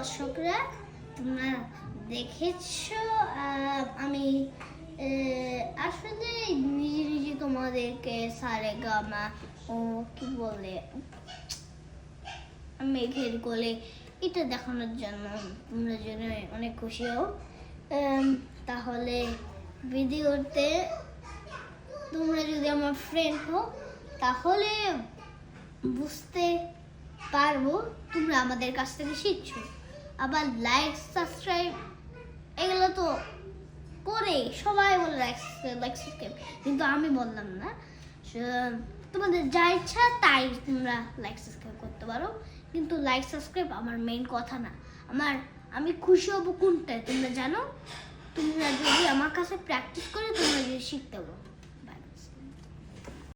দর্শকরা, তোমরা দেখেছো আমি আসলে নিজে নিজে তোমাদেরকে সারেগামা ও কি বলে মেঘের কোলে এটা দেখানোর জন্য তোমরা জন্য অনেক খুশি হও। তাহলে ভিডিওতে তোমরা যদি আমার ফ্রেন্ড হও তাহলে বুঝতে পারবো তোমরা আমাদের কাছ থেকে শিখছো। আবার লাইক সাবস্ক্রাইব এগুলো তো করে সবাই বলে লাইক সাবস্ক্রাইব, কিন্তু আমি বললাম না। তোমাদের যা ইচ্ছা তাই তোমরা লাইক সাবস্ক্রাইব করতে পারো, কিন্তু লাইক সাবস্ক্রাইব আমার মেইন কথা না। আমি খুশি হব কোনটায় তোমরা জানো? তোমরা যদি আমার কাছে প্র্যাকটিস করে তোমরা যদি শিখতে পারো।